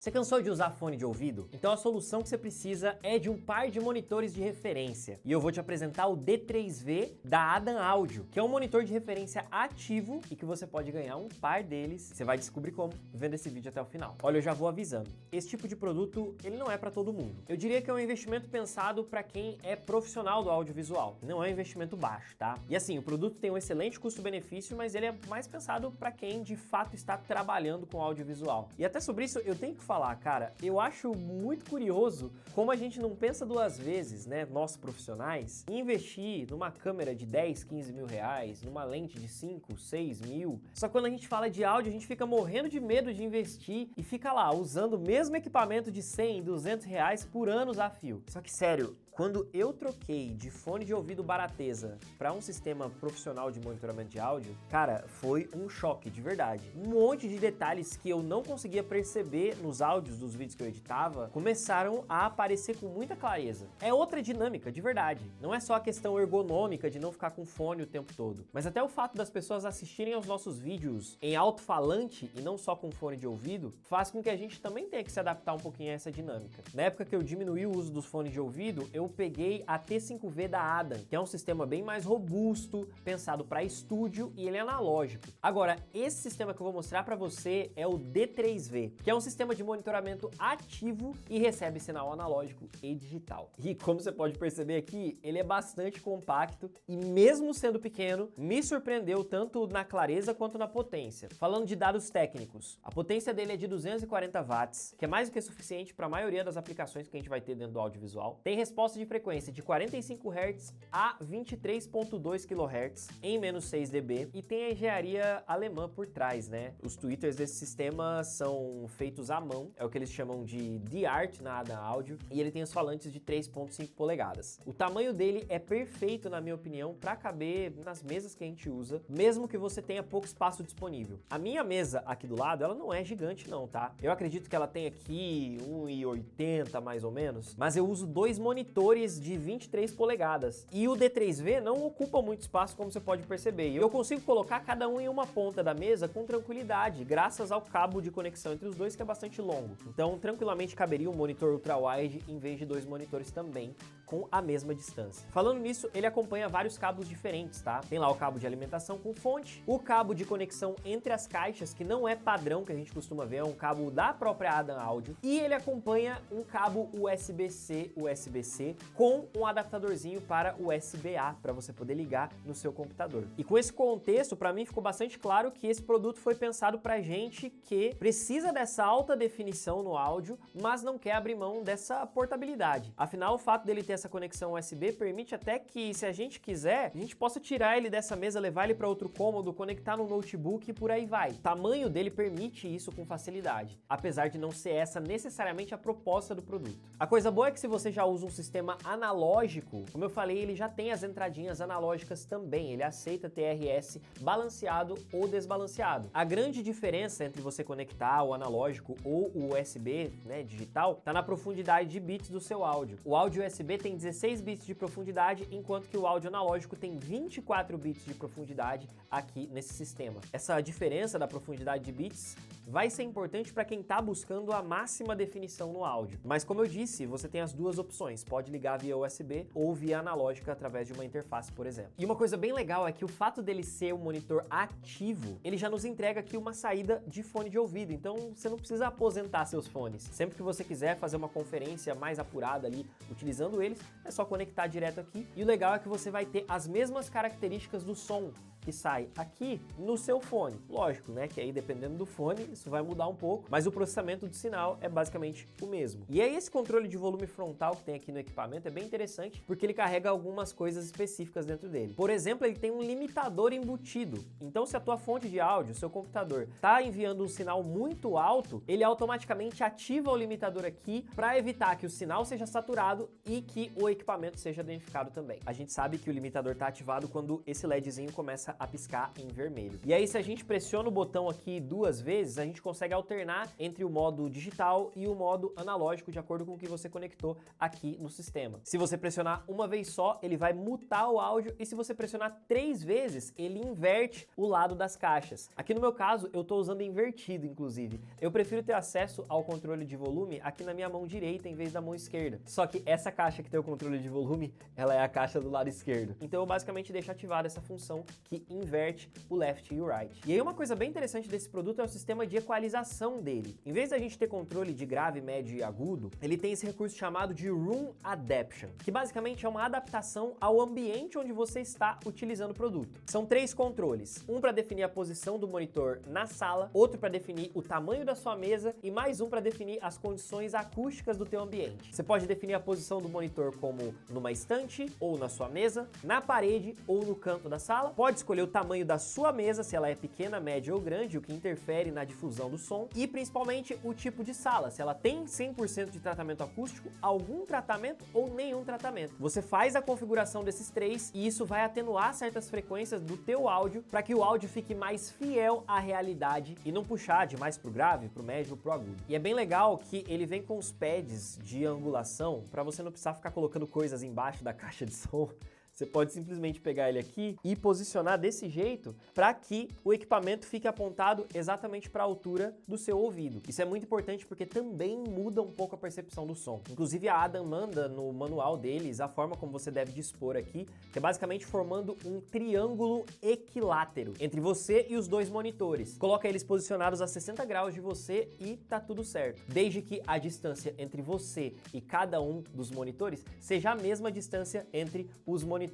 Você cansou de usar fone de ouvido? Então a solução que você precisa é de um par de monitores de referência. E eu vou te apresentar o D3V da Adam Audio, que é um monitor de referência ativo e que você pode ganhar um par deles. Você vai descobrir como vendo esse vídeo até o final. Olha, eu já vou avisando. Esse tipo de produto, ele não é para todo mundo. Eu diria que é um investimento pensado para quem é profissional do audiovisual. Não é um investimento baixo, tá? E assim, o produto tem um excelente custo-benefício, mas ele é mais pensado para quem de fato está trabalhando com audiovisual. E até sobre isso eu tenho que falar, cara, eu acho muito curioso como a gente não pensa duas vezes, né, nós profissionais, em investir numa câmera de 10, 15 mil reais, numa lente de 5, 6 mil. Só que quando a gente fala de áudio, a gente fica morrendo de medo de investir e fica lá, usando o mesmo equipamento de 100, 200 reais por anos a fio. Só que sério, quando eu troquei de fone de ouvido Baratesa para um sistema profissional de monitoramento de áudio, cara, foi um choque, de verdade. Um monte de detalhes que eu não conseguia perceber nos áudios dos vídeos que eu editava começaram a aparecer com muita clareza. É outra dinâmica, de verdade. Não é só a questão ergonômica de não ficar com fone o tempo todo, mas até o fato das pessoas assistirem aos nossos vídeos em alto-falante e não só com fone de ouvido, faz com que a gente também tenha que se adaptar um pouquinho a essa dinâmica. Na época que eu diminuí o uso dos fones de ouvido, eu peguei a T5V da Adam, que é um sistema bem mais robusto, pensado para estúdio e ele é analógico. Agora, esse sistema que eu vou mostrar para você é o D3V, que é um sistema de monitoramento ativo e recebe sinal analógico e digital. E como você pode perceber aqui, ele é bastante compacto e mesmo sendo pequeno, me surpreendeu tanto na clareza quanto na potência. Falando de dados técnicos, a potência dele é de 240 watts, que é mais do que suficiente para a maioria das aplicações que a gente vai ter dentro do audiovisual. Tem resposta de frequência de 45 Hz a 23.2 kHz em menos 6 dB e tem a engenharia alemã por trás, né? Os tweeters desse sistema são feitos à mão, é o que eles chamam de D-Art na Adam Audio, e ele tem os falantes de 3.5 polegadas. O tamanho dele é perfeito, na minha opinião, para caber nas mesas que a gente usa, mesmo que você tenha pouco espaço disponível. A minha mesa aqui do lado, ela não é gigante não, tá? Eu acredito que ela tem aqui 1,80 mais ou menos, mas eu uso dois monitores de 23 polegadas. E o D3V não ocupa muito espaço, como você pode perceber. E eu consigo colocar cada um em uma ponta da mesa com tranquilidade, graças ao cabo de conexão entre os dois, que é bastante longo. Então, tranquilamente caberia um monitor ultra-wide em vez de dois monitores também, com a mesma distância. Falando nisso, ele acompanha vários cabos diferentes, tá? Tem lá o cabo de alimentação com fonte, o cabo de conexão entre as caixas, que não é padrão que a gente costuma ver, é um cabo da própria Adam Audio, e ele acompanha um cabo USB-C, USB-C, com um adaptadorzinho para USB-A, para você poder ligar no seu computador. E com esse contexto, para mim ficou bastante claro que esse produto foi pensado para gente que precisa dessa alta definição no áudio, mas não quer abrir mão dessa portabilidade. Afinal, o fato dele ter essa conexão USB permite até que, se a gente quiser, a gente possa tirar ele dessa mesa, levar ele para outro cômodo, conectar no notebook e por aí vai. O tamanho dele permite isso com facilidade, apesar de não ser essa necessariamente a proposta do produto. A coisa boa é que se você já usa um sistema analógico, como eu falei, ele já tem as entradinhas analógicas também, ele aceita TRS balanceado ou desbalanceado. A grande diferença entre você conectar o analógico ou o USB, né, digital, tá na profundidade de bits do seu áudio. O áudio USB tem 16 bits de profundidade, enquanto que o áudio analógico tem 24 bits de profundidade aqui nesse sistema. Essa diferença da profundidade de bits vai ser importante para quem está buscando a máxima definição no áudio. Mas como eu disse, você tem as duas opções, pode ligar via USB ou via analógica através de uma interface, por exemplo. E uma coisa bem legal é que o fato dele ser um monitor ativo, ele já nos entrega aqui uma saída de fone de ouvido, então você não precisa aposentar seus fones. Sempre que você quiser fazer uma conferência mais apurada ali, utilizando eles, é só conectar direto aqui. E o legal é que você vai ter as mesmas características do som que sai aqui no seu fone. Lógico, né, que aí dependendo do fone, isso vai mudar um pouco, mas o processamento do sinal é basicamente o mesmo. E aí esse controle de volume frontal que tem aqui no equipamento é bem interessante, porque ele carrega algumas coisas específicas dentro dele. Por exemplo, ele tem um limitador embutido. Então, se a tua fonte de áudio, seu computador, tá enviando um sinal muito alto, ele automaticamente ativa o limitador aqui para evitar que o sinal seja saturado e que o equipamento seja danificado também. A gente sabe que o limitador tá ativado quando esse LEDzinho começa começa a piscar em vermelho. E aí, se a gente pressiona o botão aqui 2 vezes, a gente consegue alternar entre o modo digital e o modo analógico, de acordo com o que você conectou aqui no sistema. Se você pressionar uma vez só, ele vai mutar o áudio, e se você pressionar 3 vezes, ele inverte o lado das caixas. Aqui no meu caso, eu tô usando invertido, inclusive. Eu prefiro ter acesso ao controle de volume aqui na minha mão direita em vez da mão esquerda. Só que essa caixa que tem o controle de volume, ela é a caixa do lado esquerdo. Então eu basicamente deixo ativada essa função que inverte o left e o right. E aí uma coisa bem interessante desse produto é o sistema de equalização dele. Em vez da gente ter controle de grave, médio e agudo, ele tem esse recurso chamado de Room Adaptation, que basicamente é uma adaptação ao ambiente onde você está utilizando o produto. São 3 controles, um para definir a posição do monitor na sala, outro para definir o tamanho da sua mesa e mais um para definir as condições acústicas do teu ambiente. Você pode definir a posição do monitor como numa estante ou na sua mesa, na parede ou no canto da sala. Pode escolher o tamanho da sua mesa, se ela é pequena, média ou grande, o que interfere na difusão do som, e principalmente o tipo de sala, se ela tem 100% de tratamento acústico, algum tratamento ou nenhum tratamento. Você faz a configuração desses 3 e isso vai atenuar certas frequências do teu áudio para que o áudio fique mais fiel à realidade e não puxar demais pro grave, pro médio ou pro agudo. E é bem legal que ele vem com os pads de angulação para você não precisar ficar colocando coisas embaixo da caixa de som. Você pode simplesmente pegar ele aqui e posicionar desse jeito para que o equipamento fique apontado exatamente para a altura do seu ouvido. Isso é muito importante porque também muda um pouco a percepção do som. Inclusive a Adam manda no manual deles a forma como você deve dispor aqui, que é basicamente formando um triângulo equilátero entre você e os 2 monitores. Coloca eles posicionados a 60 graus de você e tá tudo certo. Desde que a distância entre você e cada um dos monitores seja a mesma distância entre os monitores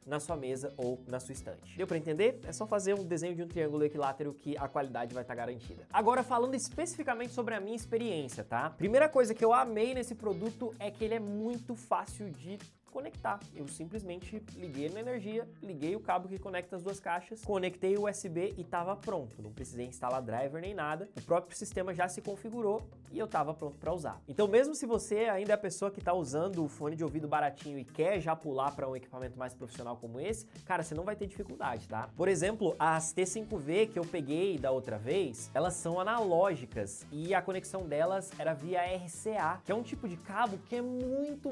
na sua mesa ou na sua estante. Deu para entender? É só fazer um desenho de um triângulo equilátero que a qualidade vai estar garantida. Agora, falando especificamente sobre a minha experiência, tá? Primeira coisa que eu amei nesse produto é que ele é muito fácil de conectar. Eu simplesmente liguei na energia, liguei o cabo que conecta as 2 caixas, conectei o USB e tava pronto. Não precisei instalar driver nem nada. O próprio sistema já se configurou e eu tava pronto para usar. Então, mesmo se você ainda é a pessoa que tá usando o fone de ouvido baratinho e quer já pular para um equipamento mais profissional como esse, cara, você não vai ter dificuldade, tá? Por exemplo, as T5V que eu peguei da outra vez, elas são analógicas e a conexão delas era via RCA, que é um tipo de cabo que é muito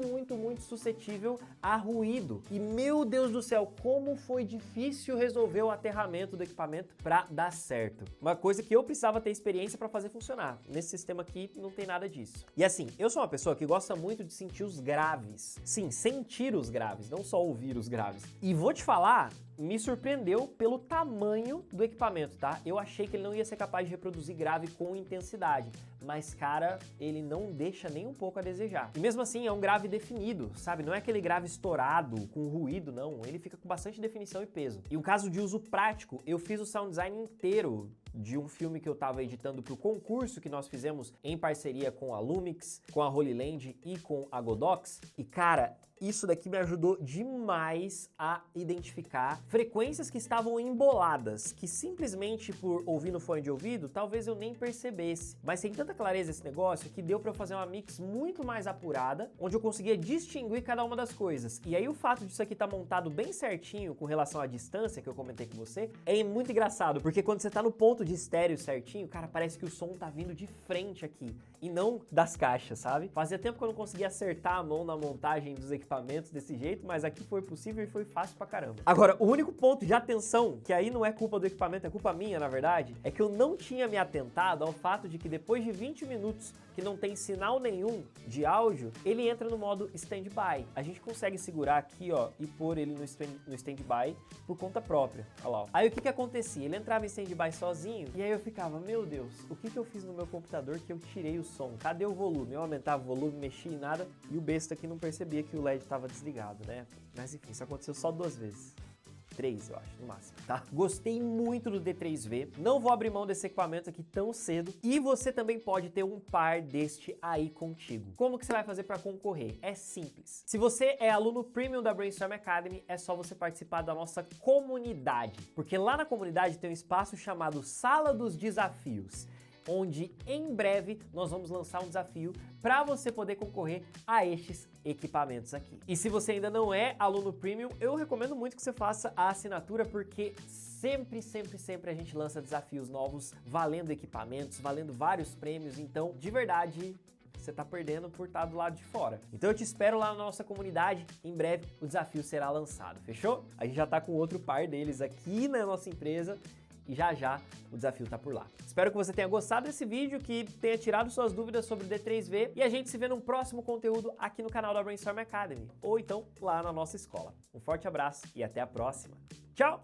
suscetível a ruído. E meu Deus do céu, como foi difícil resolver o aterramento do equipamento para dar certo. Uma coisa que eu precisava ter experiência para fazer funcionar. Nesse sistema aqui não tem nada disso. E assim, eu sou uma pessoa que gosta muito de sentir os graves. Sim, sentir os graves, não só ouvir os graves. E vou te falar, me surpreendeu pelo tamanho do equipamento, tá? Eu achei que ele não ia ser capaz de reproduzir grave com intensidade, mas cara, ele não deixa nem um pouco a desejar. E mesmo assim é um grave definido, sabe? Não é aquele grave estourado com ruído, não. Ele fica com bastante definição e peso. E um caso de uso prático, eu fiz o sound design inteiro de um filme que eu tava editando pro concurso que nós fizemos em parceria com a Lumix, com a Holy Land e com a Godox. E cara, isso daqui me ajudou demais a identificar frequências que estavam emboladas, que simplesmente por ouvir no fone de ouvido, talvez eu nem percebesse. Mas tem tanta clareza esse negócio que deu pra eu fazer uma mix muito mais apurada, onde eu conseguia distinguir cada uma das coisas. E aí o fato disso aqui tá montado bem certinho com relação à distância que eu comentei com você, é muito engraçado, porque quando você tá no ponto de estéreo certinho, cara, parece que o som tá vindo de frente aqui, e não das caixas, sabe? Fazia tempo que eu não conseguia acertar a mão na montagem dos equipamentos desse jeito, mas aqui foi possível e foi fácil pra caramba. Agora, o único ponto de atenção, que aí não é culpa do equipamento, é culpa minha, na verdade, é que eu não tinha me atentado ao fato de que depois de 20 minutos que não tem sinal nenhum de áudio, ele entra no modo standby. A gente consegue segurar aqui, ó, e pôr ele no standby por conta própria. Olha lá, ó. Aí o que que acontecia? Ele entrava em standby sozinho, e aí eu ficava, meu Deus, o que que eu fiz no meu computador que eu tirei o som? Cadê o volume? Eu aumentava o volume, mexia em nada, e o besta aqui não percebia que o LED estava desligado, né? Mas enfim, isso aconteceu só 2 vezes. 3, eu acho, no máximo, tá? Gostei muito do D3V, não vou abrir mão desse equipamento aqui tão cedo, e você também pode ter um par deste aí contigo. Como que você vai fazer para concorrer? É simples. Se você é aluno premium da Brainstorm Academy, é só você participar da nossa comunidade, porque lá na comunidade tem um espaço chamado Sala dos Desafios, onde em breve nós vamos lançar um desafio para você poder concorrer a estes equipamentos aqui. E se você ainda não é aluno premium, eu recomendo muito que você faça a assinatura, porque sempre a gente lança desafios novos, valendo equipamentos, valendo vários prêmios, então, de verdade, você tá perdendo por estar do lado de fora. Então eu te espero lá na nossa comunidade, em breve o desafio será lançado, fechou? A gente já tá com outro par deles aqui na nossa empresa, e já o desafio tá por lá. Espero que você tenha gostado desse vídeo, que tenha tirado suas dúvidas sobre o D3V e a gente se vê num próximo conteúdo aqui no canal da Brainstorm Academy, ou então lá na nossa escola. Um forte abraço e até a próxima. Tchau!